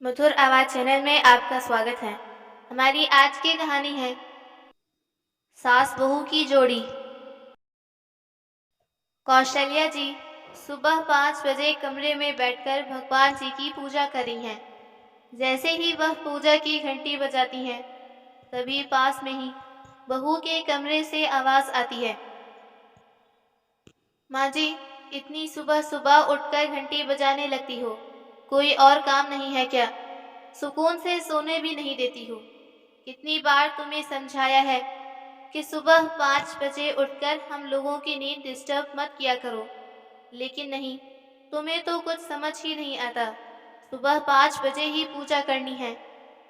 मधुर आवाज़ चैनल में आपका स्वागत है। हमारी आज की कहानी है सास बहू की जोड़ी। कौशल्या जी सुबह 5 बजे कमरे में बैठकर भगवान जी की पूजा कर रही हैं। जैसे ही वह पूजा की घंटी बजाती हैं, तभी पास में ही बहू के कमरे से आवाज़ आती है, माँ जी, इतनी सुबह सुबह उठकर घंटी बजाने लगती हो, कोई और काम नहीं है क्या? सुकून से सोने भी नहीं देती हो। कितनी बार तुम्हें समझाया है कि सुबह 5 बजे उठकर हम लोगों की नींद डिस्टर्ब मत किया करो, लेकिन नहीं, तुम्हें तो कुछ समझ ही नहीं आता। सुबह 5 बजे ही पूजा करनी है।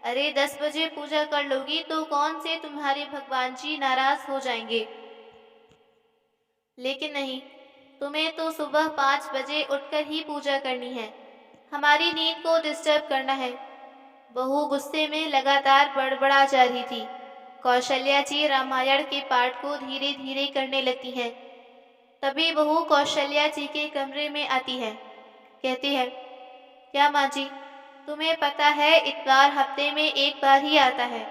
अरे 10 बजे पूजा कर लोगी तो कौन से तुम्हारे भगवान जी नाराज हो जाएंगे। लेकिन नहीं, तुम्हें तो सुबह 5 बजे उठकर ही पूजा करनी है, हमारी नींद को डिस्टर्ब करना है। बहू गुस्से में लगातार बड़बड़ा जा रही थी। कौशल्या जी रामायण के पाठ को धीरे धीरे करने लगती हैं। तभी बहू कौशल्या जी के कमरे में आती है। कहती है, क्या माँ जी, तुम्हें पता है इतवार हफ्ते में एक बार ही आता है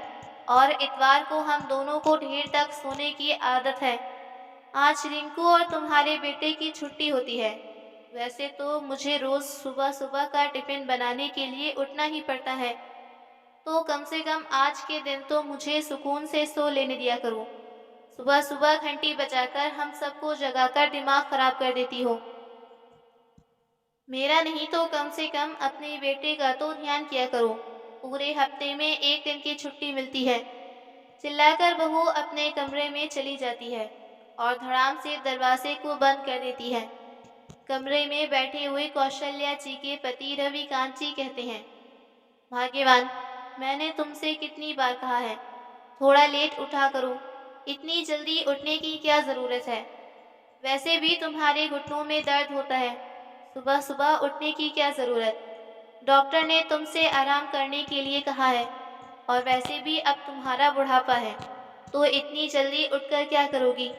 और इतवार को हम दोनों को देर तक सोने की आदत है। आज रिंकू और तुम्हारे बेटे की छुट्टी होती है। वैसे तो मुझे रोज सुबह सुबह का टिफिन बनाने के लिए उठना ही पड़ता है, तो कम से कम आज के दिन तो मुझे सुकून से सो लेने दिया करो। सुबह सुबह घंटी बजाकर हम सबको जगाकर दिमाग खराब कर देती हो। मेरा नहीं तो कम से कम अपने बेटे का तो ध्यान किया करो। पूरे हफ्ते में एक दिन की छुट्टी मिलती है। चिल्लाकर बहू अपने कमरे में चली जाती है और धड़ाम से दरवाजे को बंद कर देती है। कमरे में बैठे हुए कौशल्या जी के पति रविकांत जी कहते हैं, भाग्यवान, मैंने तुमसे कितनी बार कहा है, थोड़ा लेट उठा करो। इतनी जल्दी उठने की क्या ज़रूरत है? वैसे भी तुम्हारे घुटनों में दर्द होता है, सुबह सुबह उठने की क्या ज़रूरत? डॉक्टर ने तुमसे आराम करने के लिए कहा है, और वैसे भी अब तुम्हारा बुढ़ापा है, तो इतनी जल्दी उठकर क्या करोगी?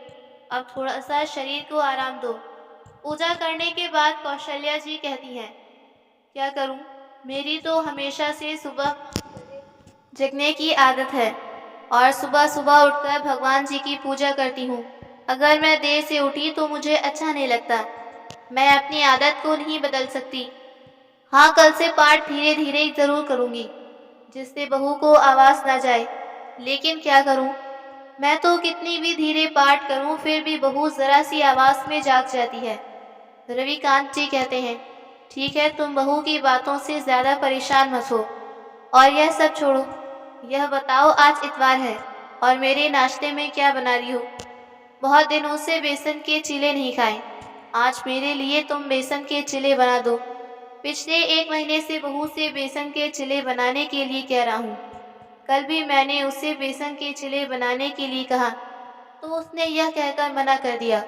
अब थोड़ा सा शरीर को आराम दो। पूजा करने के बाद कौशल्या जी कहती हैं, क्या करूं? मेरी तो हमेशा से सुबह जगने की आदत है और सुबह सुबह उठकर भगवान जी की पूजा करती हूँ। अगर मैं देर से उठी तो मुझे अच्छा नहीं लगता। मैं अपनी आदत को नहीं बदल सकती। हाँ, कल से पाठ धीरे धीरे जरूर करूँगी, जिससे बहू को आवाज़ ना जाए। लेकिन क्या करूँ, मैं तो कितनी भी धीरे पाठ करूँ फिर भी बहू ज़रा सी आवाज़ में जाग जाती है। रविकांत जी कहते हैं, ठीक है, तुम बहू की बातों से ज़्यादा परेशान मत हो और यह सब छोड़ो। यह बताओ, आज इतवार है और मेरे नाश्ते में क्या बना रही हो? बहुत दिनों से बेसन के चीले नहीं खाए। आज मेरे लिए तुम बेसन के चिले बना दो। पिछले 1 महीने से बहू से बेसन के चिले बनाने के लिए कह रहा हूँ। कल भी मैंने उसे बेसन के चिले बनाने के लिए कहा, तो उसने यह कहकर मना कर दिया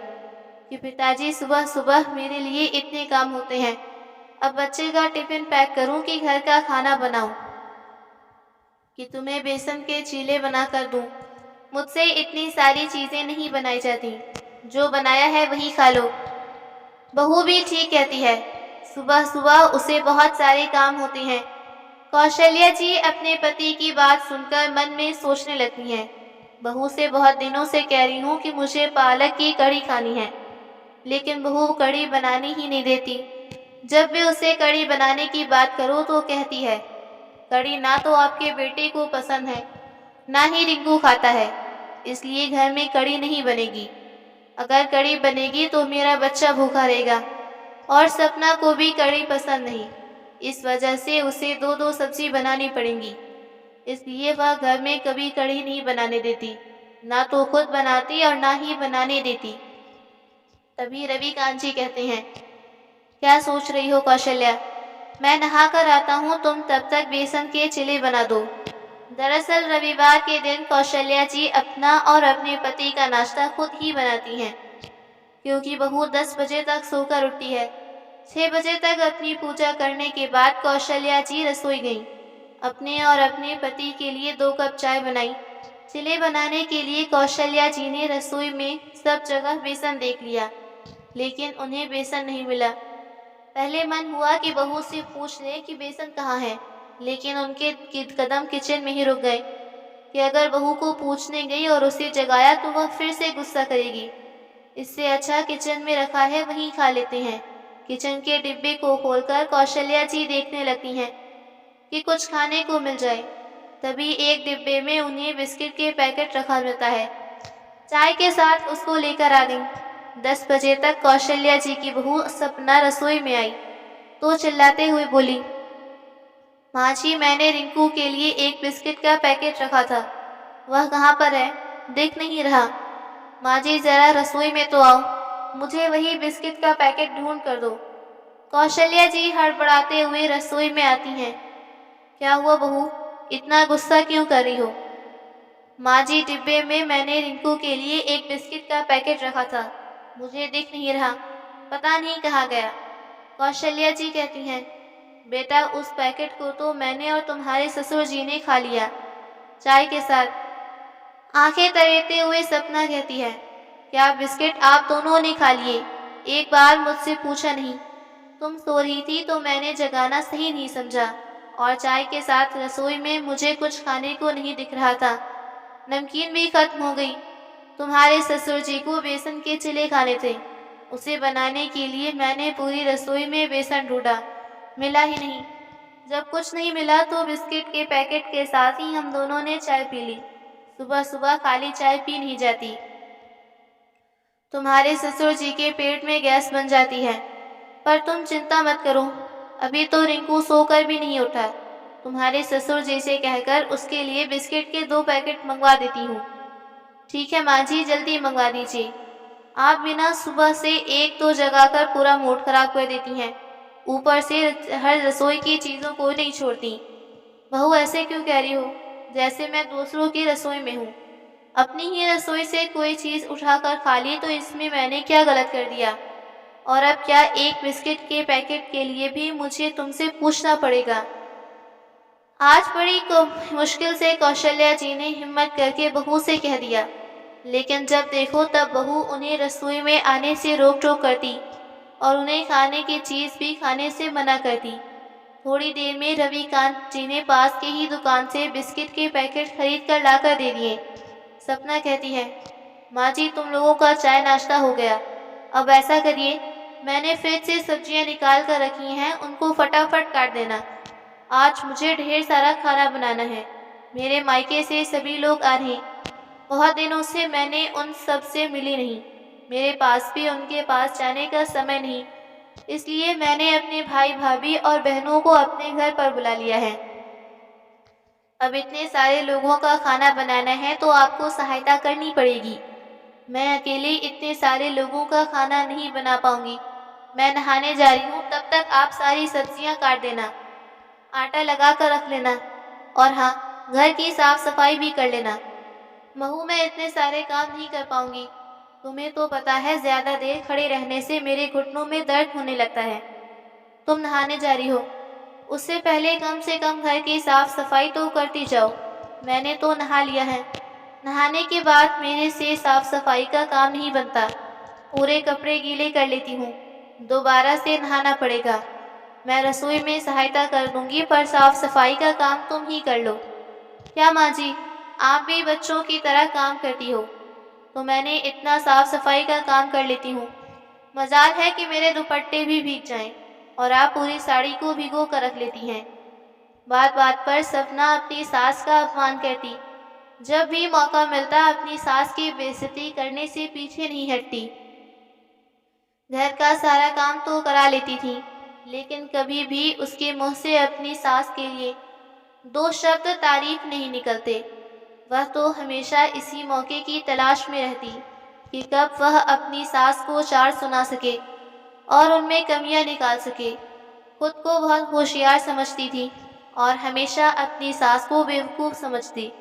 कि पिताजी, सुबह सुबह मेरे लिए इतने काम होते हैं। अब बच्चे का टिफिन पैक करूं कि घर का खाना बनाऊं कि तुम्हें बेसन के चीले बना कर दूं? मुझसे इतनी सारी चीजें नहीं बनाई जाती। जो बनाया है वही खा लो। बहू भी ठीक कहती है, सुबह सुबह उसे बहुत सारे काम होते हैं। कौशल्या जी अपने पति की बात सुनकर मन में सोचने लगती हैं, बहू से बहुत दिनों से कह रही हूँ कि मुझे पालक की कढ़ी खानी है, लेकिन बहू कढ़ी बनानी ही नहीं देती। जब भी उसे कढ़ी बनाने की बात करो तो कहती है, कढ़ी ना तो आपके बेटे को पसंद है, ना ही रिंकू खाता है, इसलिए घर में कढ़ी नहीं बनेगी। अगर कढ़ी बनेगी तो मेरा बच्चा भूखा रहेगा और सपना को भी कढ़ी पसंद नहीं। इस वजह से उसे 2-2 सब्जी बनानी पड़ेंगी। इसलिए वह घर में कभी कढ़ी नहीं बनाने देती, ना तो खुद बनाती और ना ही बनाने देती। तभी रविकांत जी कहते हैं, क्या सोच रही हो कौशल्या? मैं नहा कर आता हूँ, तुम तब तक बेसन के चिले बना दो। दरअसल रविवार के दिन कौशल्या जी अपना और अपने पति का नाश्ता खुद ही बनाती हैं, क्योंकि बहू 10 बजे तक सोकर उठती है। 6 बजे तक अपनी पूजा करने के बाद कौशल्या जी रसोई गईं। अपने और अपने पति के लिए 2 कप चाय बनाई। चिले बनाने के लिए कौशल्या जी ने रसोई में सब जगह बेसन देख लिया, लेकिन उन्हें बेसन नहीं मिला। पहले मन हुआ कि बहू से पूछ ले कि बेसन कहाँ है, लेकिन उनके कदम किचन में ही रुक गए कि अगर बहू को पूछने गई और उसे जगाया तो वह फिर से गुस्सा करेगी। इससे अच्छा किचन में रखा है वहीं खा लेते हैं। किचन के डिब्बे को खोलकर कौशल्या जी देखने लगती हैं कि कुछ खाने को मिल जाए। तभी एक डिब्बे में उन्हें बिस्किट के पैकेट रखा मिलता है। चाय के साथ उसको लेकर आ गईं। 10 बजे तक कौशल्या जी की बहू सपना रसोई में आई तो चिल्लाते हुए बोली, माँ जी, मैंने रिंकू के लिए एक बिस्किट का पैकेट रखा था, वह कहाँ पर है? दिख नहीं रहा। माँ जी, जरा रसोई में तो आओ, मुझे वही बिस्किट का पैकेट ढूंढ कर दो। कौशल्या जी हड़बड़ाते हुए रसोई में आती हैं। क्या हुआ बहू, इतना गुस्सा क्यों कर रही हो? माँ जी, डिब्बे में मैंने रिंकू के लिए एक बिस्किट का पैकेट रखा था, मुझे दिख नहीं रहा, पता नहीं कहाँ गया। कौशल्या जी कहती हैं, बेटा, उस पैकेट को तो मैंने और तुम्हारे ससुर जी ने खा लिया, चाय के साथ। आंखें तरेते हुए सपना कहती है, क्या बिस्किट आप दोनों ने खा लिए? एक बार मुझसे पूछा नहीं। तुम सो रही थी तो मैंने जगाना सही नहीं समझा, और चाय के साथ रसोई में मुझे कुछ खाने को नहीं दिख रहा था। नमकीन भी खत्म हो गई। तुम्हारे ससुर जी को बेसन के चिले खाने थे, उसे बनाने के लिए मैंने पूरी रसोई में बेसन ढूंढा, मिला ही नहीं। जब कुछ नहीं मिला तो बिस्किट के पैकेट के साथ ही हम दोनों ने चाय पी ली। सुबह सुबह खाली चाय पी नहीं जाती, तुम्हारे ससुर जी के पेट में गैस बन जाती है। पर तुम चिंता मत करो, अभी तो रिंकू सोकर भी नहीं उठा। तुम्हारे ससुर जी से कहकर उसके लिए बिस्किट के 2 पैकेट मंगवा देती हूँ। ठीक है माँ जी, जल्दी मंगवा दीजिए। आप बिना सुबह से एक तो जगाकर पूरा मूड खराब कर देती हैं, ऊपर से हर रसोई की चीज़ों को नहीं छोड़ती। बहू, ऐसे क्यों कह रही हो, जैसे मैं दूसरों की रसोई में हूँ? अपनी ही रसोई से कोई चीज़ उठाकर खा ली तो इसमें मैंने क्या गलत कर दिया? और अब क्या एक बिस्किट के पैकेट के लिए भी मुझे तुमसे पूछना पड़ेगा? आज बड़ी मुश्किल से कौशल्या जी ने हिम्मत करके बहू से कह दिया, लेकिन जब देखो तब बहू उन्हें रसोई में आने से रोक टोक करती और उन्हें खाने की चीज़ भी खाने से मना करती। थोड़ी देर में रविकांत जी ने पास के ही दुकान से बिस्किट के पैकेट खरीद कर लाकर दे दिए। सपना कहती है, माँ जी, तुम लोगों का चाय नाश्ता हो गया। अब ऐसा करिए, मैंने फ्रिज से सब्जियां निकाल कर रखी हैं, उनको फटाफट काट देना। आज मुझे ढेर सारा खाना बनाना है। मेरे मायके से सभी लोग आ रहे हैं। बहुत दिनों से मैंने उन सब से मिली नहीं। मेरे पास भी उनके पास जाने का समय नहीं, इसलिए मैंने अपने भाई भाभी और बहनों को अपने घर पर बुला लिया है। अब इतने सारे लोगों का खाना बनाना है तो आपको सहायता करनी पड़ेगी। मैं अकेले इतने सारे लोगों का खाना नहीं बना पाऊंगी। मैं नहाने जा रही हूँ, तब तक आप सारी सब्जियां काट देना, आटा लगा कर रख लेना, और हाँ, घर की साफ सफाई भी कर लेना। बहू, मैं इतने सारे काम नहीं कर पाऊंगी। तुम्हें तो पता है, ज्यादा देर खड़े रहने से मेरे घुटनों में दर्द होने लगता है। तुम नहाने जा रही हो, उससे पहले कम से कम घर की साफ सफाई तो करती जाओ। मैंने तो नहा लिया है। नहाने के बाद मेरे से साफ सफाई का काम नहीं बनता। पूरे कपड़े गीले कर लेती हूँ, दोबारा से नहाना पड़ेगा। मैं रसोई में सहायता कर दूंगी, पर साफ सफाई का काम तुम ही कर लो। क्या माँ जी, आप भी बच्चों की तरह काम करती हो, तो मैंने इतना साफ सफाई का काम कर लेती हूँ। मजाल है कि मेरे दुपट्टे भी भीग जाएं और आप पूरी साड़ी को भिगो कर रख लेती हैं। बात बात पर सपना अपनी सास का अपमान करती। जब भी मौका मिलता अपनी सास की बेइज्जती करने से पीछे नहीं हटती। घर का सारा काम तो करा लेती थी, लेकिन कभी भी उसके मुंह से अपनी सास के लिए 2 शब्द तारीफ नहीं निकलते। वह तो हमेशा इसी मौके की तलाश में रहती कि कब वह अपनी सास को 4 सुना सके और उनमें कमियां निकाल सके। खुद को बहुत होशियार समझती थी और हमेशा अपनी सास को बेवकूफ़ समझती।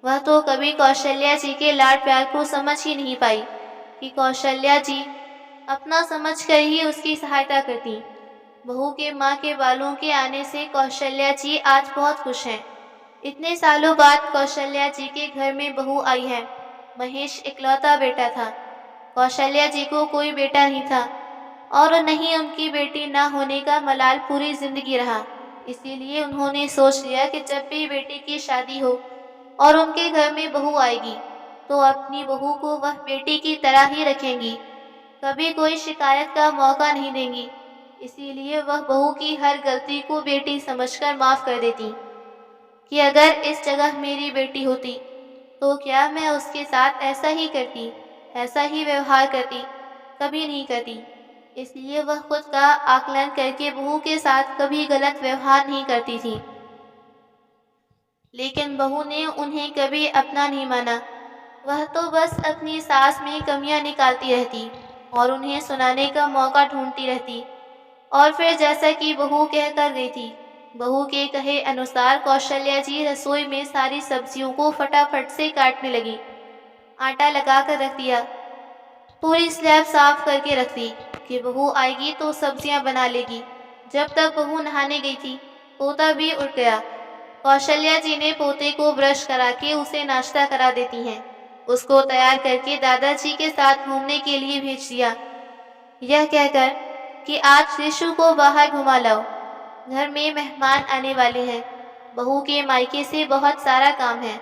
वह तो कभी कौशल्या जी के लाड प्यार को समझ ही नहीं पाई कि कौशल्या जी अपना समझकर ही उसकी सहायता करती। बहू के माँ के बालों के आने से कौशल्या जी आज बहुत खुश हैं। इतने सालों बाद कौशल्या जी के घर में बहू आई है। महेश इकलौता बेटा था। कौशल्या जी को कोई बेटा नहीं था और न ही उनकी बेटी ना होने का मलाल पूरी जिंदगी रहा। इसीलिए उन्होंने सोच लिया कि जब भी बेटे की शादी हो और उनके घर में बहू आएगी, तो अपनी बहू को वह बेटी की तरह ही रखेंगी, कभी कोई शिकायत का मौका नहीं देंगी। इसीलिए वह बहू की हर गलती को बेटी समझकर माफ कर देती कि अगर इस जगह मेरी बेटी होती, तो क्या मैं उसके साथ ऐसा ही करती, ऐसा ही व्यवहार करती? कभी नहीं करती। इसलिए वह खुद का आकलन करके बहू के साथ कभी गलत व्यवहार नहीं करती थी। लेकिन बहू ने उन्हें कभी अपना नहीं माना। वह तो बस अपनी सास में कमियां निकालती रहती और उन्हें सुनाने का मौका ढूंढती रहती। और फिर जैसा कि बहू कह कर गई थी, बहू के कहे अनुसार कौशल्या जी रसोई में सारी सब्जियों को फटाफट से काटने लगी। आटा लगा कर रख दिया, पूरी स्लैब साफ करके रख दी कि बहू आएगी तो सब्जियां बना लेगी। जब तक बहू नहाने गई थी, पोता भी उठ गया। कौशल्या जी ने पोते को ब्रश करा के उसे नाश्ता करा देती हैं। उसको तैयार करके दादाजी के साथ घूमने के लिए भेज दिया, यह कहकर कि आज ऋषु को बाहर घुमा लाओ, घर में मेहमान आने वाले हैं। बहू के मायके से बहुत सारा काम है,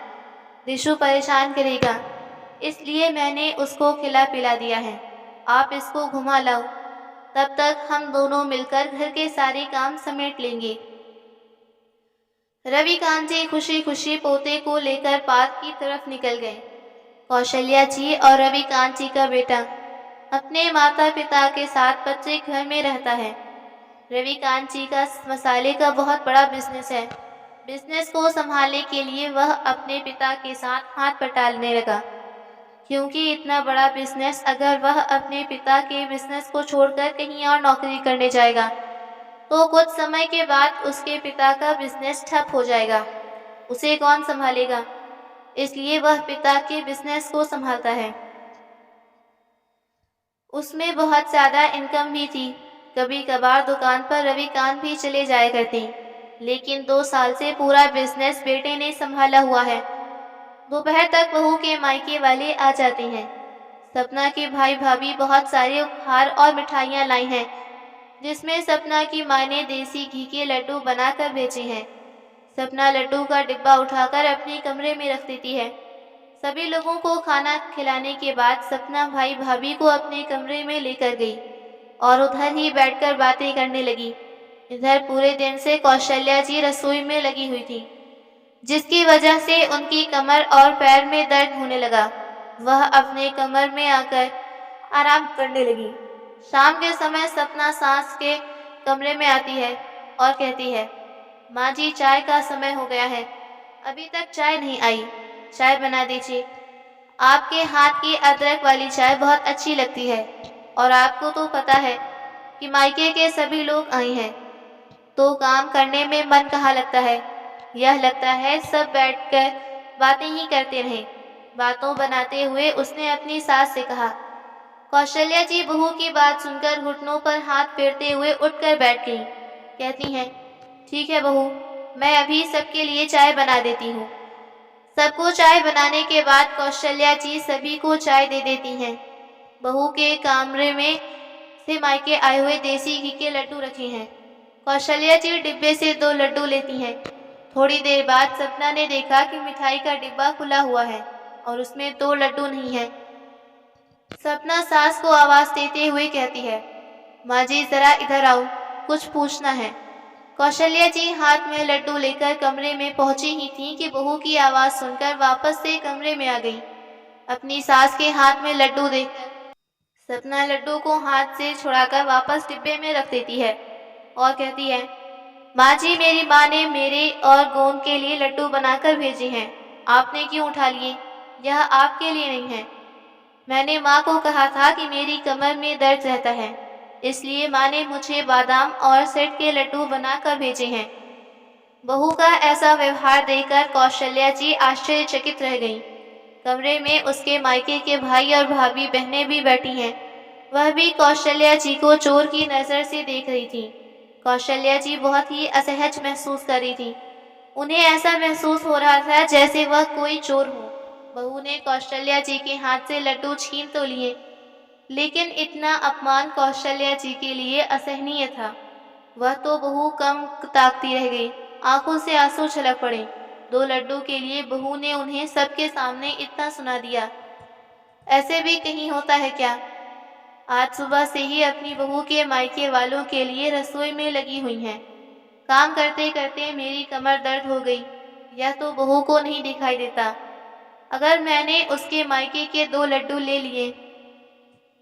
ऋषु परेशान करेगा, इसलिए मैंने उसको खिला पिला दिया है। आप इसको घुमा लाओ, तब तक हम दोनों मिलकर घर के सारे काम समेट लेंगे। रविकांत जी खुशी खुशी पोते को लेकर पार्क की तरफ निकल गए। कौशल्या जी और रविकांत जी का बेटा अपने माता पिता के साथ बच्चे घर में रहता है। रविकांत जी का मसाले का बहुत बड़ा बिजनेस है। बिजनेस को संभालने के लिए वह अपने पिता के साथ हाथ बटालने लगा, क्योंकि इतना बड़ा बिजनेस अगर वह अपने पिता के बिजनेस को छोड़कर कहीं और नौकरी करने जाएगा, तो कुछ समय के बाद उसके पिता का बिजनेस ठप हो जाएगा। उसे कौन संभालेगा? इसलिए वह पिता के बिजनेस को संभालता है। उसमें बहुत ज़्यादा इनकम भी थी। कभी कभार दुकान पर रविकांत भी चले जाया करते, लेकिन 2 साल से पूरा बिजनेस बेटे ने संभाला हुआ है। दोपहर तक बहू के मायके वाले आ जाते हैं। सपना के भाई भाभी बहुत सारे उपहार और मिठाइयाँ लाई हैं, जिसमें सपना की माँ ने देसी घी के लड्डू बनाकर भेजे हैं। सपना लड्डू का डिब्बा उठाकर अपने कमरे में रख देती है। सभी लोगों को खाना खिलाने के बाद सपना भाई भाभी को अपने कमरे में लेकर गई और उधर ही बैठकर बातें करने लगी। इधर पूरे दिन से कौशल्या जी रसोई में लगी हुई थी, जिसकी वजह से उनकी कमर और पैर में दर्द होने लगा। वह अपने कमर में आकर आराम करने लगी। शाम के समय सपना सास के कमरे में आती है और कहती है, माँ जी चाय का समय हो गया है, अभी तक चाय नहीं आई, चाय बना दीजिए। आपके हाथ की अदरक वाली चाय बहुत अच्छी लगती है और आपको तो पता है कि मायके के सभी लोग आए हैं, तो काम करने में मन कहाँ लगता है। यह लगता है सब बैठकर बातें ही करते रहें। बातों बनाते हुए उसने अपनी सास से कहा। कौशल्या जी बहू की बात सुनकर घुटनों पर हाथ फेरते हुए उठकर बैठ गईं। कहती हैं, ठीक है बहू, मैं अभी सबके लिए चाय बना देती हूँ। सबको चाय बनाने के बाद कौशल्या जी सभी को चाय दे देती हैं। बहू के कमरे में से मायके आए हुए देसी घी के लड्डू रखे हैं। कौशल्या जी डिब्बे से 2 लड्डू लेती हैं। थोड़ी देर बाद सपना ने देखा कि मिठाई का डिब्बा खुला हुआ है और उसमें 2 लड्डू नहीं है। सपना सास को आवाज देते हुए कहती है, माँ जी जरा इधर आओ, कुछ पूछना है। कौशल्या जी हाथ में लड्डू लेकर कमरे में पहुंची ही थी कि बहू की आवाज सुनकर वापस से कमरे में आ गई। अपनी सास के हाथ में लड्डू देखकर सपना लड्डू को हाथ से छुड़ाकर वापस डिब्बे में रख देती है और कहती है, माँ जी मेरी माँ ने मेरे और गोंद के लिए लड्डू बनाकर भेजे हैं, आपने क्यों उठा लिए? यह आपके लिए नहीं है। मैंने माँ को कहा था कि मेरी कमर में दर्द रहता है, इसलिए माँ ने मुझे बादाम और सेठ के लड्डू बनाकर भेजे हैं। बहू का ऐसा व्यवहार देखकर कौशल्या जी आश्चर्यचकित रह गईं। कमरे में उसके मायके के भाई और भाभी बहनें भी बैठी हैं। वह भी कौशल्या जी को चोर की नज़र से देख रही थी। कौशल्या जी बहुत ही असहज महसूस कर रही थी। उन्हें ऐसा महसूस हो रहा था जैसे वह कोई चोर हो। बहू ने कौशल्या जी के हाथ से लड्डू छीन तो लिए, लेकिन इतना अपमान कौशल्या जी के लिए असहनीय था। वह तो बहू कम ताकती रह गई, आंखों से आंसू छलक पड़े। 2 लड्डू के लिए बहू ने उन्हें सबके सामने इतना सुना दिया। ऐसे भी कहीं होता है क्या? आज सुबह से ही अपनी बहू के मायके वालों के लिए रसोई में लगी हुई हैं। काम करते करते मेरी कमर दर्द हो गई। यह तो बहू को नहीं दिखाई देता। अगर मैंने उसके मायके के 2 लड्डू ले लिए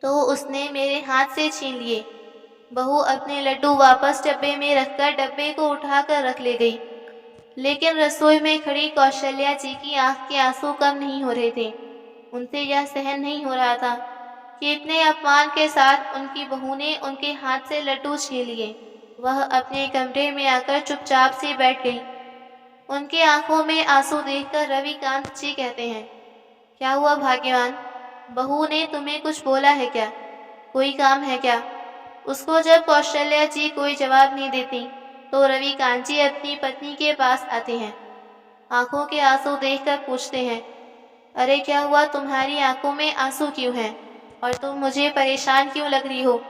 तो उसने मेरे हाथ से छीन लिए। बहू अपने लड्डू वापस डब्बे में रखकर डब्बे को उठाकर रख ले गई। लेकिन रसोई में खड़ी कौशल्या जी की आंख के आंसू कम नहीं हो रहे थे। उनसे यह सहन नहीं हो रहा था कि इतने अपमान के साथ उनकी बहू ने उनके हाथ से लड्डू छीन लिए। वह अपने कमरे में आकर चुपचाप से बैठ गई। उनकी आंखों में आंसू देखकर रविकांत जी कहते हैं, क्या हुआ भाग्यवान? बहू ने तुम्हें कुछ बोला है क्या? कोई काम है क्या? उसको जब कौशल्या जी कोई जवाब नहीं देती तो रविकांत जी अपनी पत्नी के पास आते हैं। आंखों के आंसू देखकर पूछते हैं, अरे क्या हुआ, तुम्हारी आंखों में आंसू क्यों हैं? और तुम मुझे परेशान क्यों लग रही हो?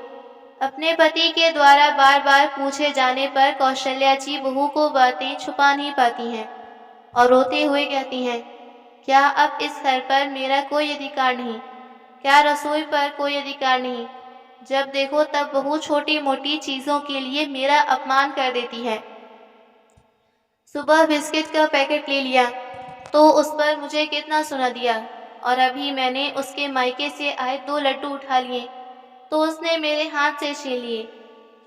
अपने पति के द्वारा बार बार पूछे जाने पर कौशल्या जी बहू को बातें छुपा नहीं पाती हैं और रोते हुए कहती हैं, क्या अब इस घर पर मेरा कोई अधिकार नहीं? क्या रसोई पर कोई अधिकार नहीं? जब देखो तब बहू छोटी मोटी चीजों के लिए मेरा अपमान कर देती है। सुबह बिस्किट का पैकेट ले लिया तो उस पर मुझे कितना सुना दिया, और अभी मैंने उसके मायके से आए 2 लड्डू उठा लिए तो उसने मेरे हाथ से छीन लिए।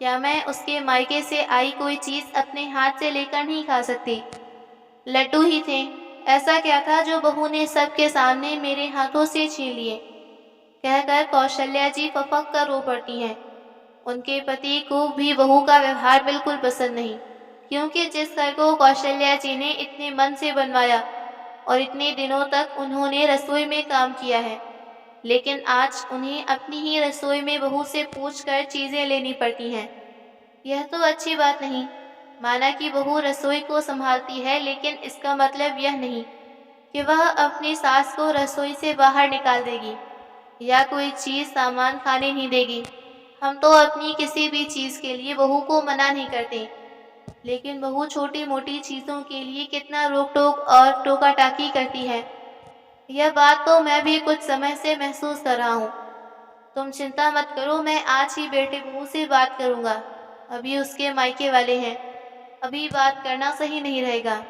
क्या मैं उसके मायके से आई कोई चीज अपने हाथ से लेकर नहीं खा सकती? लड्डू ही थे, ऐसा क्या था जो बहू ने सबके सामने मेरे हाथों से छीन लिए? कहकर कौशल्या जी फपक कर रो पड़ती हैं। उनके पति को भी बहू का व्यवहार बिल्कुल पसंद नहीं, क्योंकि जिस घर को कौशल्या जी ने इतने मन से बनवाया और इतने दिनों तक उन्होंने रसोई में काम किया है, लेकिन आज उन्हें अपनी ही रसोई में बहू से पूछकर चीजें लेनी पड़ती हैं। यह तो अच्छी बात नहीं। माना कि बहू रसोई को संभालती है, लेकिन इसका मतलब यह नहीं कि वह अपनी सास को रसोई से बाहर निकाल देगी या कोई चीज सामान खाने नहीं देगी। हम तो अपनी किसी भी चीज के लिए बहू को मना नहीं करते, लेकिन बहू छोटी मोटी चीजों के लिए कितना रोक टोक और टोका टाकी करती है। यह बात तो मैं भी कुछ समय से महसूस कर रहा हूँ। तुम चिंता मत करो, मैं आज ही बेटे बहू से बात करूंगा। अभी उसके मायके वाले हैं, अभी बात करना सही नहीं रहेगा।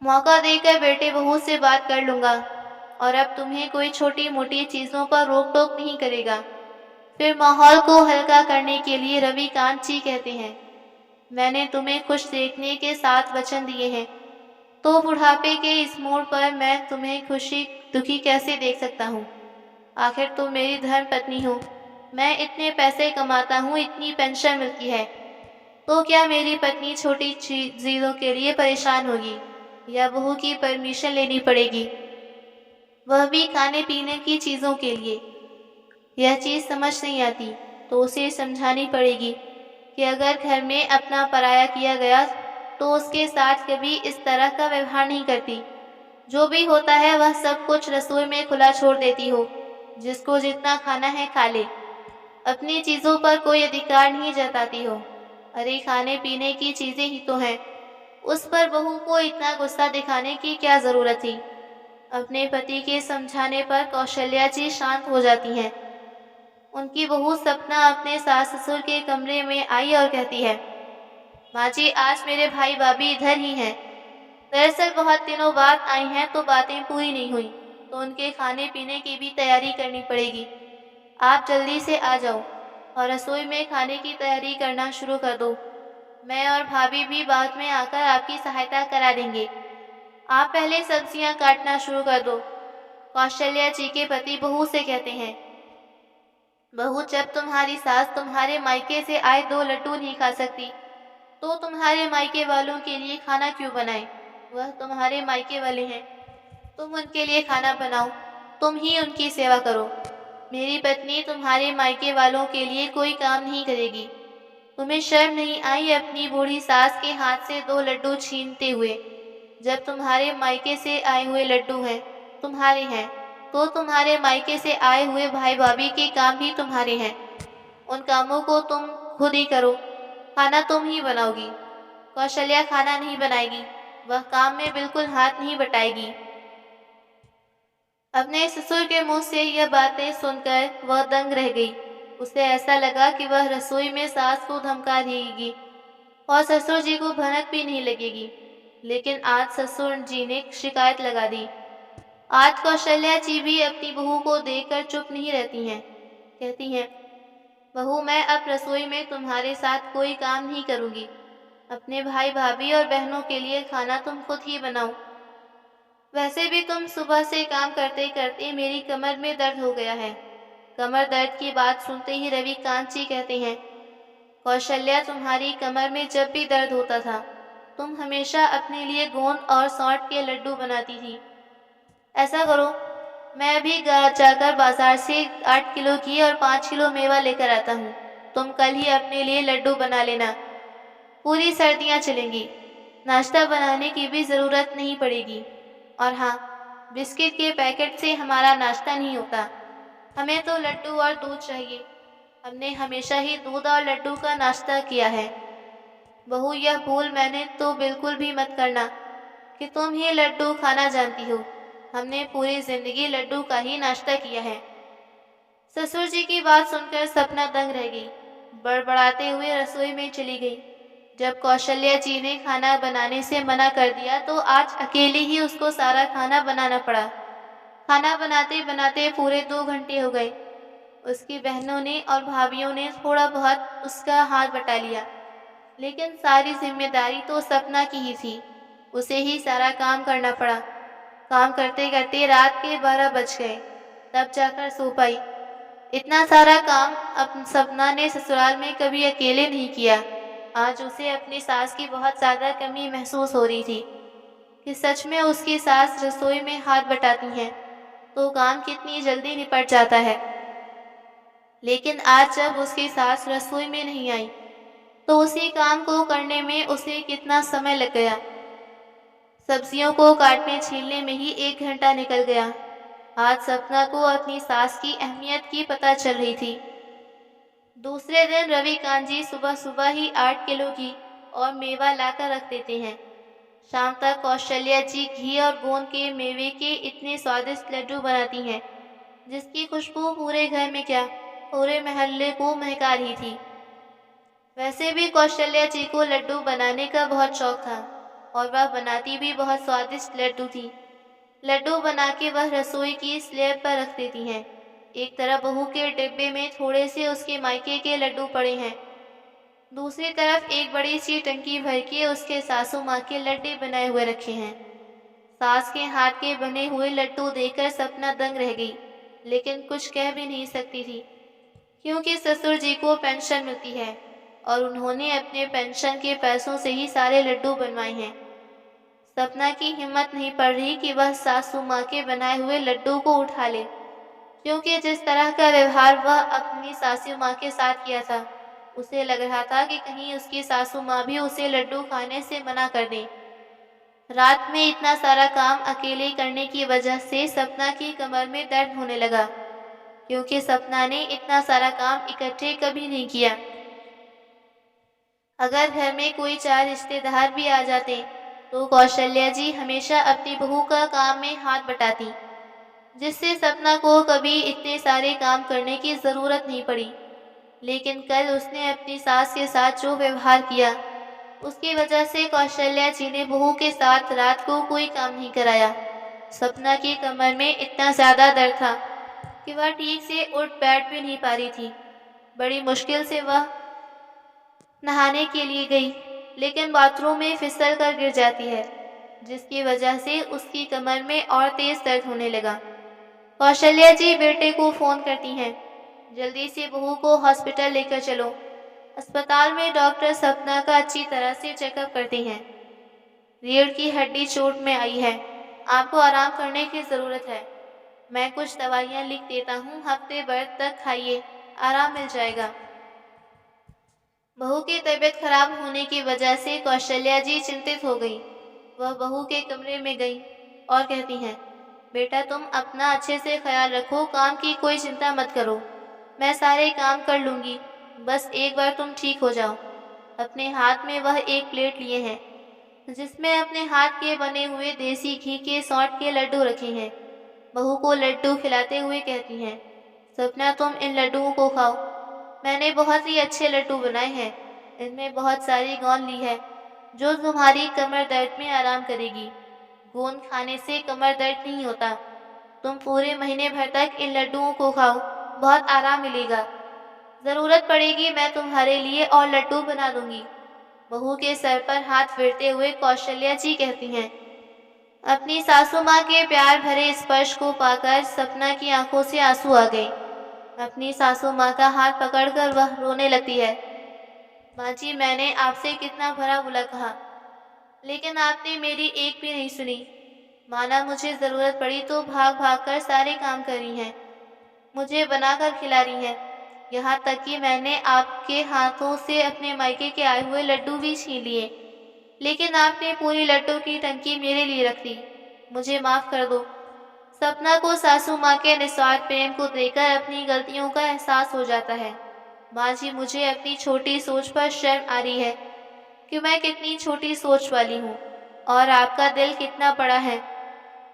मौका देकर बेटे बहू से बात कर लूंगा और अब तुम्हें कोई छोटी मोटी चीजों पर रोक टोक नहीं करेगा। फिर माहौल को हल्का करने के लिए रविकांत जी कहते हैं, मैंने तुम्हें खुश देखने के साथ वचन दिए हैं, तो बुढ़ापे के इस मोड़ पर मैं तुम्हें खुशी दुखी कैसे देख सकता हूँ? आखिर तुम मेरी धर्म पत्नी हो। मैं इतने पैसे कमाता हूँ, इतनी पेंशन मिलती है, तो क्या मेरी पत्नी छोटी चीजों के लिए परेशान होगी या बहू की परमिशन लेनी पड़ेगी, वह भी खाने पीने की चीजों के लिए? यह चीज समझ नहीं आती तो उसे समझानी पड़ेगी कि अगर घर में अपना पराया किया गया तो उसके साथ कभी इस तरह का व्यवहार नहीं करती। जो भी होता है वह सब कुछ रसोई में खुला छोड़ देती हो, जिसको जितना खाना है खा ले, अपनी चीजों पर कोई अधिकार नहीं जताती हो। अरे खाने पीने की चीजें ही तो हैं, उस पर बहू को इतना गुस्सा दिखाने की क्या जरूरत थी? अपने पति के समझाने पर कौशल्या जी शांत हो जाती हैं। उनकी बहू सपना अपने सास ससुर के कमरे में आई और कहती है, माँ जी आज मेरे भाई भाभी इधर ही हैं। दरअसल बहुत दिनों बाद आई हैं तो बातें पूरी नहीं हुई, तो उनके खाने पीने की भी तैयारी करनी पड़ेगी। आप जल्दी से आ जाओ और रसोई में खाने की तैयारी करना शुरू कर दो। मैं और भाभी भी बाद में आकर आपकी सहायता करा देंगे। आप पहले सब्जियां काटना शुरू कर दो। कौशल्या जी के पति बहू से कहते हैं, बहू जब तुम्हारी सास तुम्हारे मायके से आए 2 लड्डू नहीं खा सकती तो तुम्हारे मायके वालों के लिए खाना क्यों बनाए? वह तुम्हारे मायके वाले हैं, तुम उनके लिए खाना बनाओ, तुम ही उनकी सेवा करो। मेरी पत्नी तुम्हारे मायके वालों के लिए कोई काम नहीं करेगी। तुम्हें शर्म नहीं आई अपनी बूढ़ी सास के हाथ से 2 लड्डू छीनते हुए? जब तुम्हारे मायके से आए हुए लड्डू हैं, तुम्हारे हैं, तो तुम्हारे मायके से आए हुए भाई भाभी के काम भी तुम्हारे हैं। उन कामों को तुम खुद ही करो। खाना तुम ही बनाओगी। कौशल्या खाना नहीं बनाएगी, वह काम में बिल्कुल हाथ नहीं बटाएगी। अपने ससुर के मुंह से यह बातें सुनकर वह दंग रह गई। उसे ऐसा लगा कि वह रसोई में सास को धमका देगी और ससुर जी को भनक भी नहीं लगेगी। लेकिन आज ससुर जी ने शिकायत लगा दी। आज कौशल्या जी भी अपनी बहू को देखकर चुप नहीं रहती हैं। कहती हैं, बहू मैं अब रसोई में तुम्हारे साथ कोई काम नहीं करूंगी। अपने भाई भाभी और बहनों के लिए खाना तुम खुद ही बनाओ। वैसे भी तुम सुबह से काम करते करते मेरी कमर में दर्द हो गया है। कमर दर्द की बात सुनते ही रविकांत जी कहते हैं, कौशल्या तुम्हारी कमर में जब भी दर्द होता था, तुम हमेशा अपने लिए गोंद और सौंठ के लड्डू बनाती थी। ऐसा करो, मैं अभी जाकर बाजार से 8 किलो घी और 5 किलो मेवा लेकर आता हूँ। तुम कल ही अपने लिए लड्डू बना लेना। पूरी सर्दियाँ चलेंगी। नाश्ता बनाने की भी ज़रूरत नहीं पड़ेगी। और हाँ, बिस्किट के पैकेट से हमारा नाश्ता नहीं होता। हमें तो लड्डू और दूध चाहिए। हमने हमेशा ही दूध और लड्डू का नाश्ता किया है। बहू यह भूल मैंने तो बिल्कुल भी मत करना कि तुम ही लड्डू खाना जानती हो। हमने पूरी जिंदगी लड्डू का ही नाश्ता किया है। ससुर जी की बात सुनकर सपना दंग रह गई। बड़बड़ाते हुए रसोई में चली गई। जब कौशल्या जी ने खाना बनाने से मना कर दिया तो आज अकेले ही उसको सारा खाना बनाना पड़ा। खाना बनाते बनाते पूरे 2 घंटे हो गए। उसकी बहनों ने और भाभीियों ने थोड़ा बहुत उसका हाथ बटा लिया, लेकिन सारी जिम्मेदारी तो सपना की ही थी। उसे ही सारा काम करना पड़ा। काम करते करते रात के 12 बज गए, तब जाकर सो पाई। इतना सारा काम अब सपना ने ससुराल में कभी अकेले नहीं किया। आज उसे अपनी सास की बहुत ज़्यादा कमी महसूस हो रही थी कि सच में उसकी सास रसोई में हाथ बटाती हैं तो काम कितनी जल्दी निपट जाता है। लेकिन आज जब उसकी सास रसोई में नहीं आई तो उसी काम को करने में उसे कितना समय लग गया। सब्जियों को काटने छीलने में ही 1 घंटा निकल गया। आज सपना को अपनी सास की अहमियत की पता चल रही थी। दूसरे दिन रविकांत जी सुबह सुबह ही 8 किलो घी और मेवा लाकर रख देते हैं। शाम तक कौशल्या जी घी और गोंद के मेवे के इतने स्वादिष्ट लड्डू बनाती हैं, जिसकी खुशबू पूरे घर में क्या, पूरे मोहल्ले को महका रही थी। वैसे भी कौशल्या जी को लड्डू बनाने का बहुत शौक था और वह बनाती भी बहुत स्वादिष्ट लड्डू थी। लड्डू बना के वह रसोई की स्लैब पर रख देती हैं। एक तरफ बहू के डिब्बे में थोड़े से उसके मायके के लड्डू पड़े हैं, दूसरी तरफ एक बड़ी सी टंकी भर के उसके सासू माँ के लड्डू बनाए हुए रखे हैं। सास के हाथ के बने हुए लड्डू देखकर सपना दंग रह गई, लेकिन कुछ कह भी नहीं सकती थी, क्योंकि ससुर जी को पेंशन मिलती है और उन्होंने अपने पेंशन के पैसों से ही सारे लड्डू बनवाए हैं। सपना की हिम्मत नहीं पड़ रही कि वह सासू माँ के बनाए हुए लड्डू को उठा ले, क्योंकि जिस तरह का व्यवहार वह अपनी सासू माँ के साथ किया था, उसे लग रहा था कि कहीं उसकी सासू माँ भी उसे लड्डू खाने से मना कर दें। रात में इतना सारा काम अकेले करने की वजह से सपना की कमर में दर्द होने लगा, क्योंकि सपना ने इतना सारा काम इकट्ठे कभी नहीं किया। अगर घर में कोई 4 रिश्तेदार भी आ जाते तो कौशल्या जी हमेशा अपनी बहू का काम में हाथ बटाती, जिससे सपना को कभी इतने सारे काम करने की ज़रूरत नहीं पड़ी। लेकिन कल उसने अपनी सास के साथ जो व्यवहार किया, उसकी वजह से कौशल्या जी ने बहू के साथ रात को कोई काम नहीं कराया। सपना की कमर में इतना ज़्यादा दर्द था कि वह ठीक से उठ बैठ भी नहीं पा रही थी। बड़ी मुश्किल से वह नहाने के लिए गई, लेकिन बाथरूम में फिसल कर गिर जाती है, जिसकी वजह से उसकी कमर में और तेज दर्द होने लगा। कौशल्या जी बेटे को फ़ोन करती हैं, जल्दी से बहू को हॉस्पिटल लेकर चलो। अस्पताल में डॉक्टर सपना का अच्छी तरह से चेकअप करते हैं। रीढ़ की हड्डी चोट में आई है, आपको आराम करने की ज़रूरत है। मैं कुछ दवाइयाँ लिख देता हूँ, हफ्ते भर तक खाइए, आराम मिल जाएगा। बहू की तबीयत खराब होने की वजह से कौशल्या जी चिंतित हो गई। वह बहू के कमरे में गई और कहती हैं, बेटा तुम अपना अच्छे से ख्याल रखो, काम की कोई चिंता मत करो, मैं सारे काम कर लूँगी, बस एक बार तुम ठीक हो जाओ। अपने हाथ में वह एक प्लेट लिए हैं, जिसमें अपने हाथ के बने हुए देसी घी के सौंठ के लड्डू रखे हैं। बहू को लड्डू खिलाते हुए कहती हैं, सपना तुम इन लड्डुओं को खाओ। मैंने बहुत ही अच्छे लड्डू बनाए हैं। इनमें बहुत सारी गोंद ली है, जो तुम्हारी कमर दर्द में आराम करेगी। गोंद खाने से कमर दर्द नहीं होता। तुम पूरे महीने भर तक इन लड्डुओं को खाओ, बहुत आराम मिलेगा। ज़रूरत पड़ेगी मैं तुम्हारे लिए और लड्डू बना दूंगी। बहू के सर पर हाथ फेरते हुए कौशल्या जी कहती हैं। अपनी सासू माँ के प्यार भरे स्पर्श को पाकर सपना की आंखों से आंसू आ गए। अपनी सासू माँ का हाथ पकड़कर वह रोने लगती है। माँ जी, मैंने आपसे कितना भला बुरा कहा, लेकिन आपने मेरी एक भी नहीं सुनी। माना मुझे ज़रूरत पड़ी तो भाग भाग कर सारे काम कर रही हैं, मुझे बनाकर खिला रही हैं। यहाँ तक कि मैंने आपके हाथों से अपने मायके के आए हुए लड्डू भी छीन लिए, लेकिन आपने पूरी लड्डू की टंकी मेरे लिए रख दी। मुझे माफ़ कर दो। सपना को सासू माँ के निस्वार्थ प्रेम को देखकर अपनी गलतियों का एहसास हो जाता है। माँ जी, मुझे अपनी छोटी सोच पर शर्म आ रही है कि मैं कितनी छोटी सोच वाली हूँ और आपका दिल कितना बड़ा है।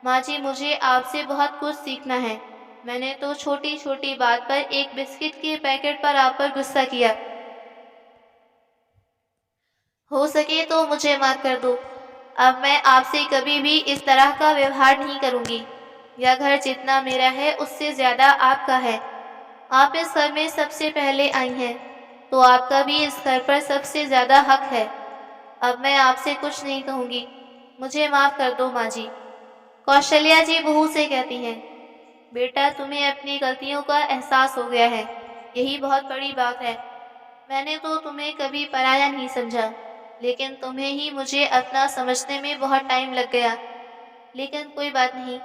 माँ जी, मुझे आपसे बहुत कुछ सीखना है। मैंने तो छोटी छोटी बात पर एक बिस्किट के पैकेट पर आप पर गुस्सा किया। हो सके तो मुझे माफ़ कर दो। अब मैं आपसे कभी भी इस तरह का व्यवहार नहीं करूँगी। यह घर जितना मेरा है उससे ज़्यादा आपका है। आप इस घर में सबसे पहले आई हैं, तो आपका भी इस घर पर सबसे ज़्यादा हक है। अब मैं आपसे कुछ नहीं कहूँगी। मुझे माफ़ कर दो माँ जी। कौशल्या जी बहू से कहती हैं, बेटा, तुम्हें अपनी गलतियों का एहसास हो गया है, यही बहुत बड़ी बात है। मैंने तो तुम्हें कभी पराया नहीं समझा, लेकिन तुम्हें ही मुझे अपना समझने में बहुत टाइम लग गया। लेकिन कोई बात नहीं,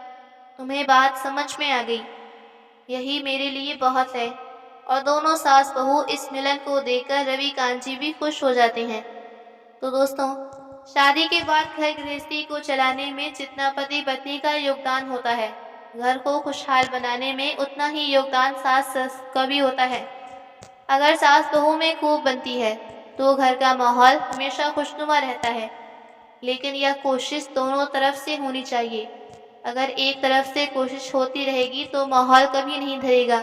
तुम्हें बात समझ में आ गई, यही मेरे लिए बहुत है। और दोनों सास बहू इस मिलन को देखकर रविकांत जी भी खुश हो जाते हैं। तो दोस्तों, शादी के बाद घर गृहस्थी को चलाने में जितना पति पत्नी का योगदान होता है, घर को खुशहाल बनाने में उतना ही योगदान सास सस का भी होता है। अगर सास बहू में खूब बनती है तो घर का माहौल हमेशा खुशनुमा रहता है, लेकिन यह कोशिश दोनों तरफ से होनी चाहिए। अगर एक तरफ से कोशिश होती रहेगी तो माहौल कभी नहीं धरेगा।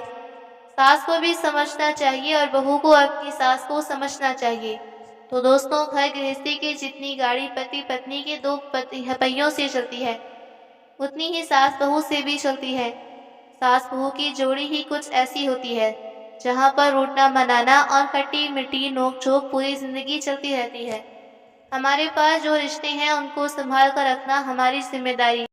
सास को भी समझना चाहिए और बहू को अपनी सास को समझना चाहिए। तो दोस्तों, घर गृहस्थी की जितनी गाड़ी पति पत्नी के दो पहियों से चलती है, उतनी ही सास बहू से भी चलती है। सास बहू की जोड़ी ही कुछ ऐसी होती है, जहाँ पर रूठना मनाना और खट्टी मीठी नोक-झोंक पूरी जिंदगी चलती रहती है। हमारे पास जो रिश्ते हैं उनको संभाल कर रखना हमारी जिम्मेदारी है।